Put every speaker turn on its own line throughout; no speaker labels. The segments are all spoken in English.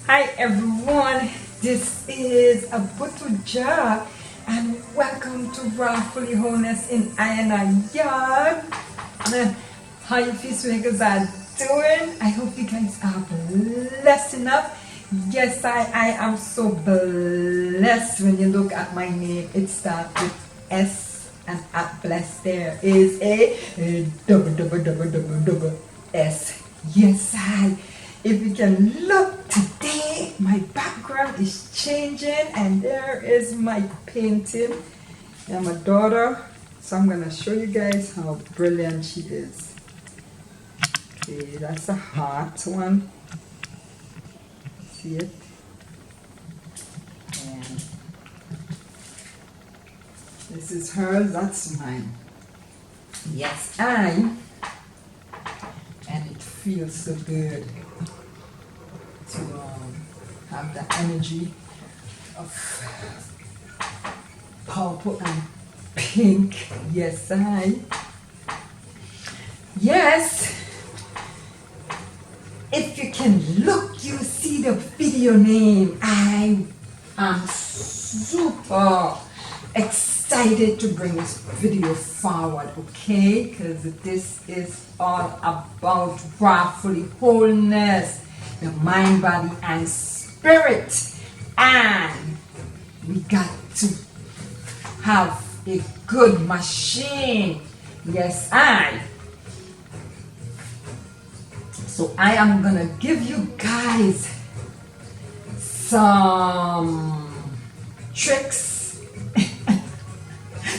Hi everyone, this is Abutuja and welcome to Rawfully Wholeness in Iron Yard. How you peacemakers are doing? I hope you guys are blessed enough. Yes, I am so blessed. When you look at my name, it starts with S and at blessed there is a double S. Yes, if you can look today, my background is changing and there is my painting and my daughter. So I'm gonna show you guys how brilliant she is. Okay, that's a heart one. See it? And this is hers, that's mine. Yes, and it feels so good to have the energy of purple and pink. Yes, yes. If you can look, you see the video name. I am super excited to bring this video forward, okay? Because this is all about Rawfully Wholeness, the mind, body, and spirit. And we got to have a good machine. Yes, So I am gonna give you guys some tricks,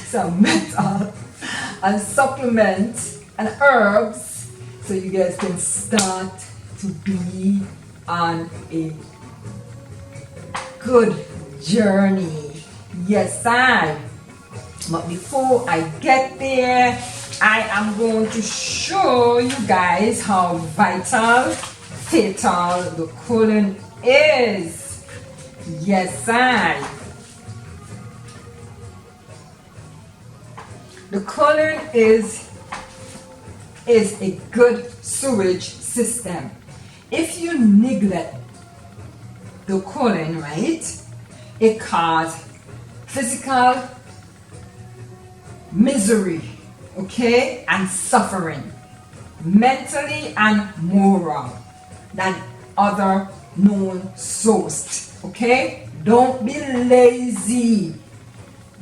some metal and supplements and herbs so you guys can start to be on a good journey. Yes, but before I get there, I am going to show you guys how vital, fatal the colon is. Yes, the colon is a good sewage system. If you neglect the colon, right, it causes physical misery, okay, and suffering, mentally and moral, than other known source. Okay, don't be lazy.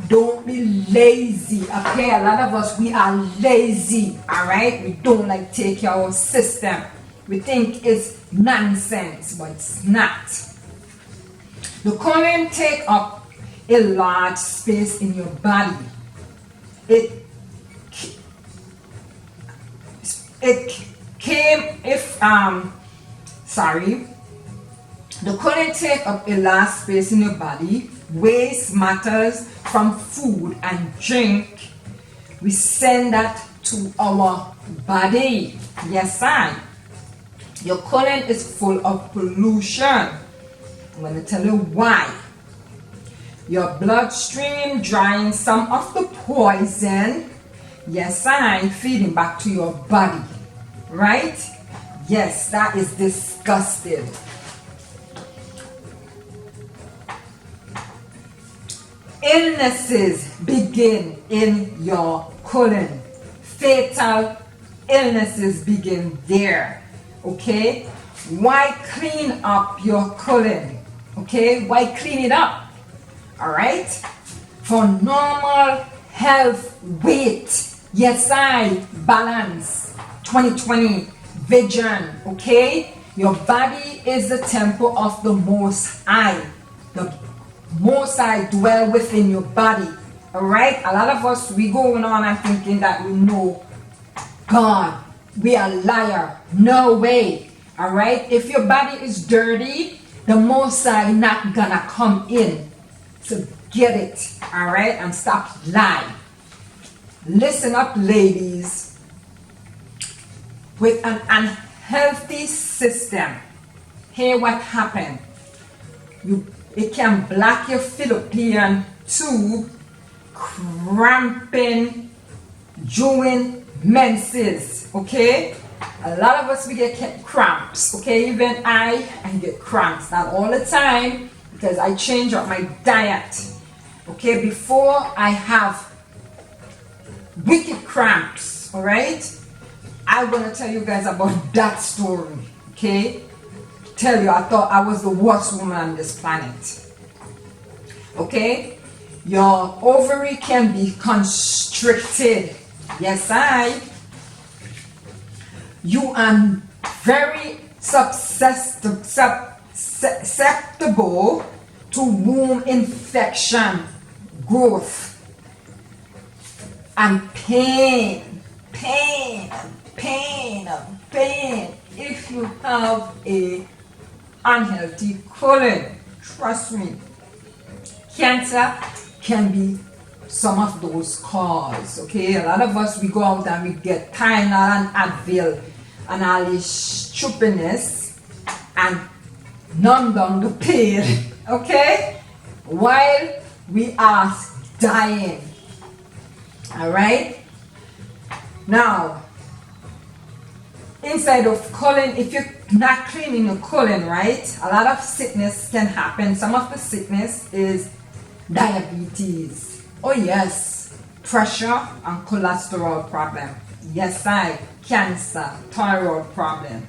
Don't be lazy. Okay, a lot of us, we are lazy. All right, we don't like take care of our system. We think it's nonsense, but it's not. The colon take up a large space in your body. The colon take up a large space in your body. Waste matters from food and drink, we send that to our body. Yes, your colon is full of pollution. I'm going to tell you why. Your bloodstream drying some of the poison, yes, feeding back to your body, right? Yes, that is disgusting. Illnesses begin in your colon. Fatal illnesses begin there. Okay? Why clean up your colon? Okay? Why clean it up? Alright? For normal health weight. Yes, balance. 2020 vision. Okay? Your body is the temple of the Most High. The Most High dwell within your body. Alright? A lot of us, we going on and thinking that we know God. We are liar. No way. Alright? If your body is dirty, the Most High not gonna come in. So get it. Alright? And stop lying. Listen up, ladies. With an unhealthy system, hear what happened. It can block your fallopian tube, cramping during menses, okay? A lot of us, we get cramps, okay? Even I get cramps, not all the time, because I change up my diet, okay? Before I have wicked cramps, all right? I'm gonna tell you guys about that story, okay? Tell you, I thought I was the worst woman on this planet, okay? Your ovary can be constricted. Yes, you are very susceptible to womb infection, growth, and pain if you have a unhealthy colon. Trust me, cancer can be some of those causes, okay? A lot of us, we go out and we get Tylenol and Advil and all this stupidness and numb down the pain, okay? While we are dying, all right? Now, inside of colon, if you're not cleaning your colon, right, a lot of sickness can happen. Some of the sickness is diabetes. Oh yes, pressure and cholesterol problem. Yes, cancer, thyroid problem.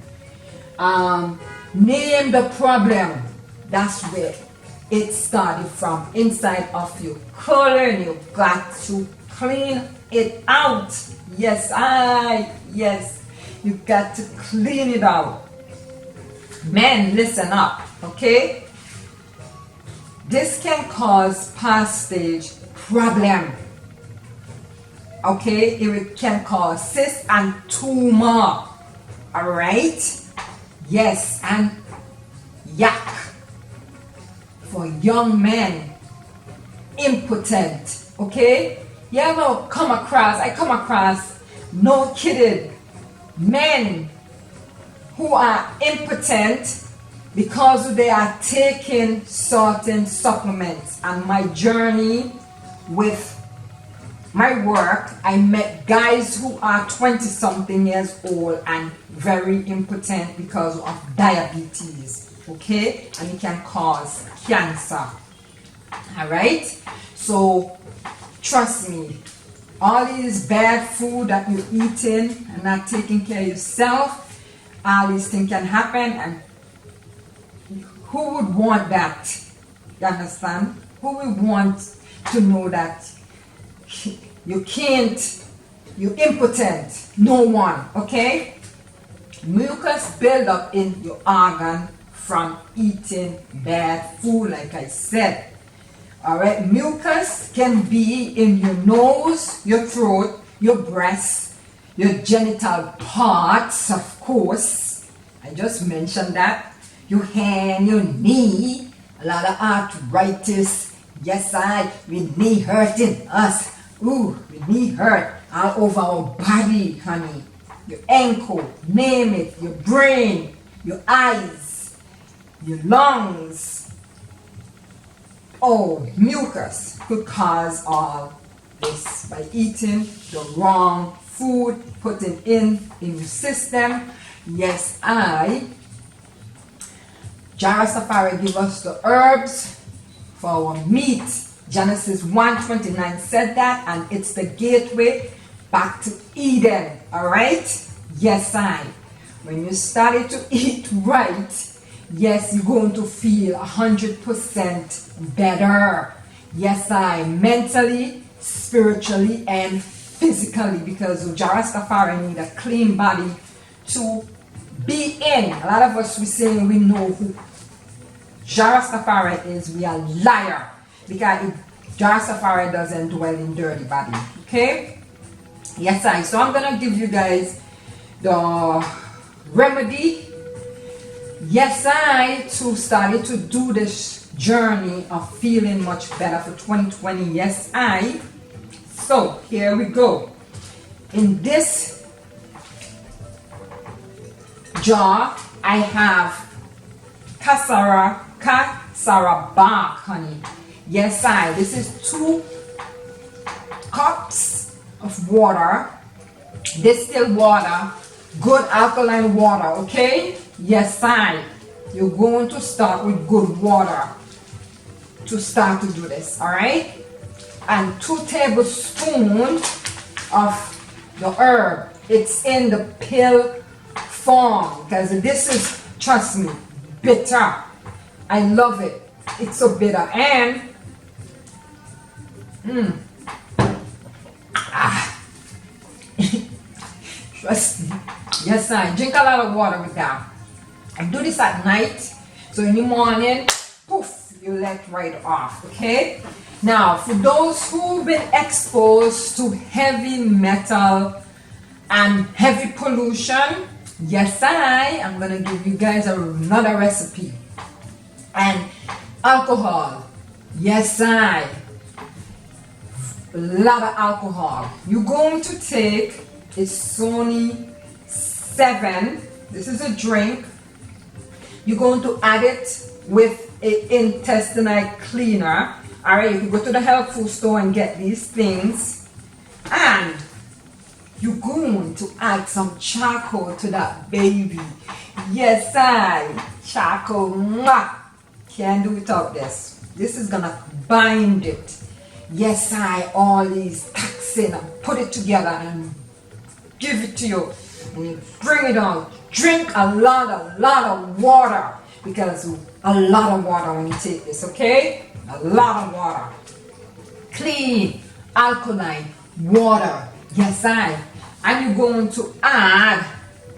Name the problem. That's where it started from, inside of your colon. You've got to clean it out. Yes, yes, you've got to clean it out. Men, listen up, okay? This can cause past-stage problem, okay? It can cause cyst and tumor, all right? Yes, and yuck for young men, impotent, okay? You ever I come across, no kidding, men who are impotent because they are taking certain supplements. And my journey with my work, I met guys who are 20-something years old and very impotent because of diabetes, okay? And it can cause cancer, all right? So trust me, all these bad food that you're eating and not taking care of yourself, all these things can happen, and who would want that? You understand? Who would want to know that you can't, you're impotent? No one, okay? Mucus build up in your organ from eating bad food, like I said. All right, mucus can be in your nose, your throat, your breast, your genital parts, of course. I just mentioned that. Your hand, your knee, a lot of arthritis. Yes, we knee hurting us. Ooh, we knee hurt all over our body, honey. Your ankle, name it, your brain, your eyes, your lungs. Oh, mucus could cause all this by eating the wrong food, putting in your system. Yes, Jah Rastafari give us the herbs for our meat. Genesis 1:29 said that, and it's the gateway back to Eden. All right? Yes, when you started to eat right, yes, you're going to feel 100% better. Yes, mentally, spiritually, and physically, because Jah Rastafari need a clean body to be in. A lot of us, we saying we know who Jah Rastafari is. We are liar, because Jah Rastafari doesn't dwell in dirty body. Okay? Yes, so I'm gonna give you guys the remedy. Yes, to started to do this journey of feeling much better for 2020. Yes, so here we go. In this jar, I have cascara bark, honey. Yes, this is 2 cups of water, distilled water, good alkaline water, okay? Yes, you're going to start with good water to start to do this, all right? And 2 tablespoons of the herb. It's in the pill form because this is, trust me, bitter. I love it. It's so bitter. And trust me. Yes, I drink a lot of water with that. I do this at night, so in the morning, poof, you let right off. Okay. Now, for those who've been exposed to heavy metal and heavy pollution, yes, I'm gonna give you guys another recipe. And alcohol, yes, a lot of alcohol. You're going to take, it's only 7. This is a drink. You're going to add it with an intestinal cleaner. All right, you can go to the health food store and get these things. And you're going to add some charcoal to that baby. Yes, charcoal. Mwah. Can't do without this. This is gonna bind it. Yes, all these toxins and put it together and give it to you. And you bring it on. Drink a lot of water, because a lot of water when you take this, okay? A lot of water. Clean, alkaline water. Yes, and you're going to add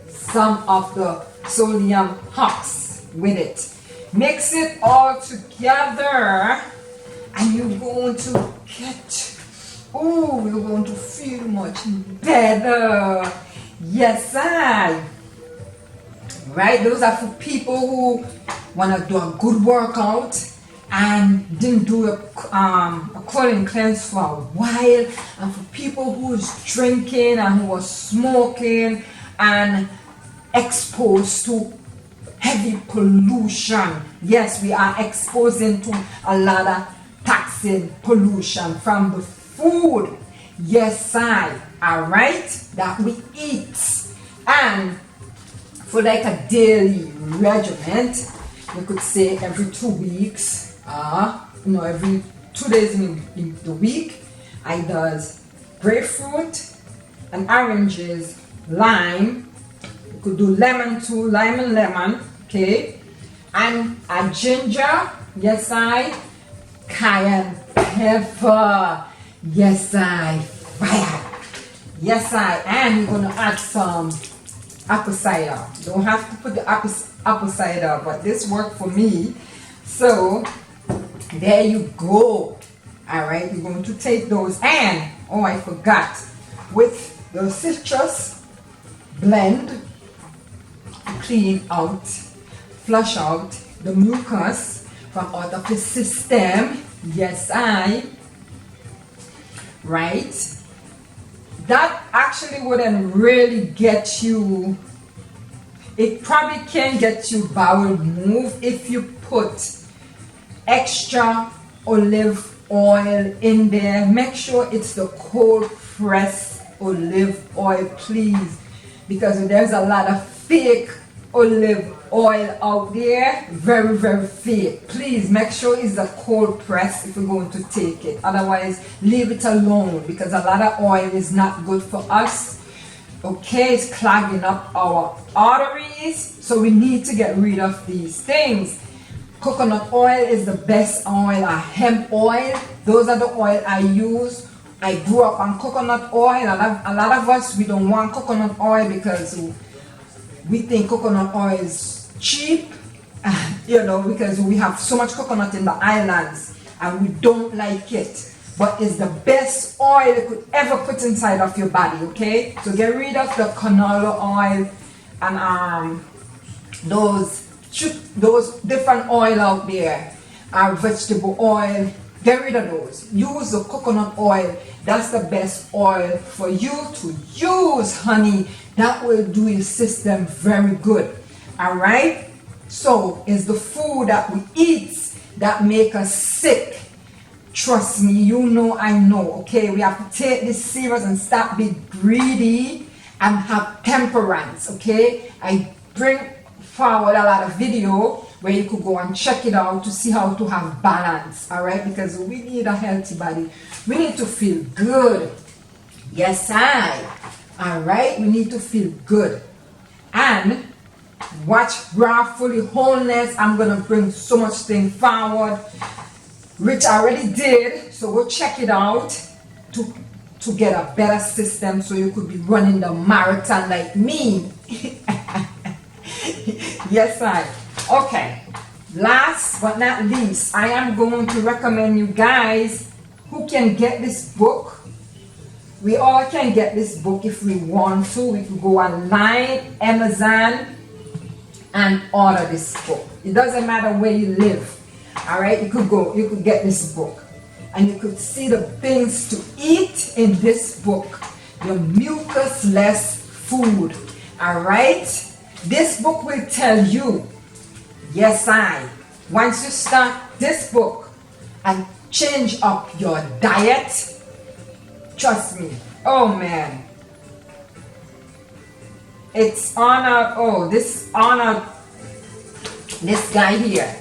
some of the sodium hux with it. Mix it all together, and you're going to get, oh, you're going to feel much better. Yes, right? Those are for people who want to do a good workout and didn't do a colon cleanse for a while, and for people who is drinking and who was smoking and exposed to heavy pollution. Yes, we are exposing to a lot of toxin pollution from the food. Yes, alright, that we eat. And for like a daily regimen, you could say every 2 weeks, every 2 days in the week, I does grapefruit and oranges, lime. You could do lemon too, lime and lemon, okay? And a ginger, yes, cayenne pepper, yes, fire, yes, and you're gonna add some apple cider. Don't have to put the apple cider, but this worked for me. So there you go. All right, you're going to take those, and oh, I forgot, with the citrus blend, clean out, flush out the mucus from out of the system. Yes, right. That actually wouldn't really get you, it probably can get you bowel move if you put extra olive oil in there. Make sure it's the cold pressed olive oil, please, because there's a lot of fake olive oil out there, very fake. Please make sure it's a cold press if you're going to take it. Otherwise, leave it alone, because a lot of oil is not good for us. Okay, it's clogging up our arteries, so we need to get rid of these things. Coconut oil is the best oil, or hemp oil. Those are the oil I use. I grew up on coconut oil. A lot of us, we don't want coconut oil because we think coconut oil is cheap, because we have so much coconut in the islands and we don't like it. But it's the best oil you could ever put inside of your body, okay? So get rid of the canola oil and those different oil out there, vegetable oil. Get rid of those. Use the coconut oil. That's the best oil for you to use, honey. That will do your system very good. All right? So it's the food that we eat that make us sick. Trust me, I know, okay? We have to take this serious and stop being greedy and have temperance. Okay, I bring forward a lot of video where you could go and check it out to see how to have balance. All right, because we need a healthy body. We need to feel good. Yes, all right, we need to feel good. And watch Raw Fully Wholeness. I'm gonna bring so much thing forward, which I already did, so go check it out to get a better system so you could be running the marathon like me. Yes, okay, last but not least, I am going to recommend you guys who can get this book. We all can get this book if we want to. We could go online, Amazon, and order this book. It doesn't matter where you live. All right, you could get this book, and you could see the things to eat in this book. Your mucusless food. All right, this book will tell you. Yes, once you start this book and change up your diet. Trust me. Oh man. It's this guy here.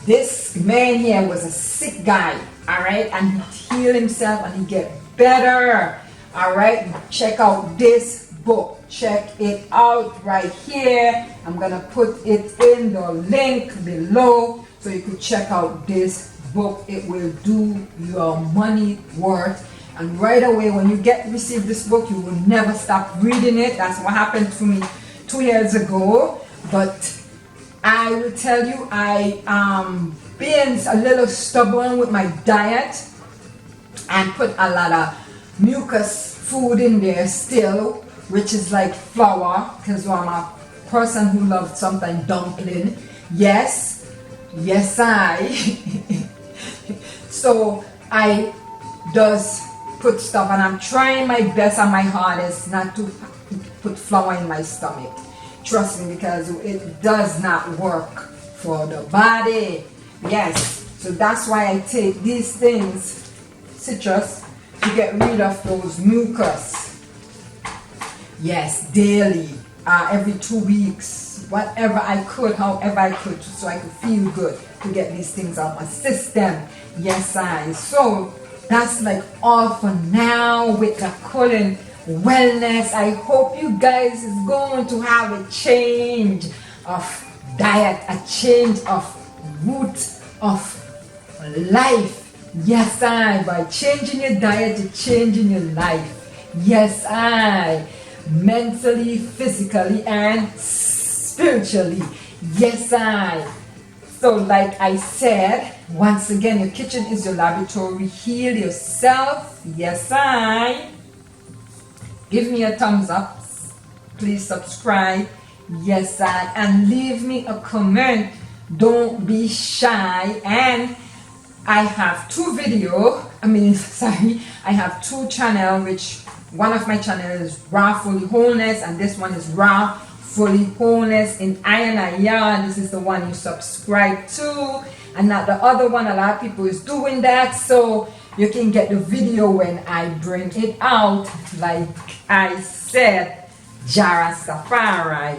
This man here was a sick guy, all right, and he healed himself and he get better. All right, check out this book. Check it out right here. I'm gonna put it in the link below so you can check out this book. It will do your money worth. And right away, when you receive this book, you will never stop reading it. That's what happened to me 2 years ago. But I will tell you, I been a little stubborn with my diet and put a lot of mucus food in there still, which is like flour, because I'm a person who loves something dumpling. Yes, so I does put stuff, and I'm trying my best and my hardest not to put flour in my stomach. Trust me, because it does not work for the body. Yes, so that's why I take these things, citrus, to get rid of those mucus. Yes, daily, every 2 weeks, whatever I could, however I could, so I could feel good to get these things out my system. Yes, so that's like all for now with the colon wellness. I hope you guys is going to have a change of diet, a change of route of life. Yes, by changing your diet, you're changing your life. Yes, mentally, physically, and spiritually. Yes, So like I said, once again, your kitchen is your laboratory. Heal yourself. Yes, Give me a thumbs up. Please subscribe. Yes, and leave me a comment. Don't be shy. And I have I have two channels, which one of my channels is Raw Fully Wholeness, and this one is Raw Fully Wholeness in Iron. This is the one you subscribe to, and not the other one. A lot of people is doing that, so you can get the video when I bring it out. Like I said, Jara Safari.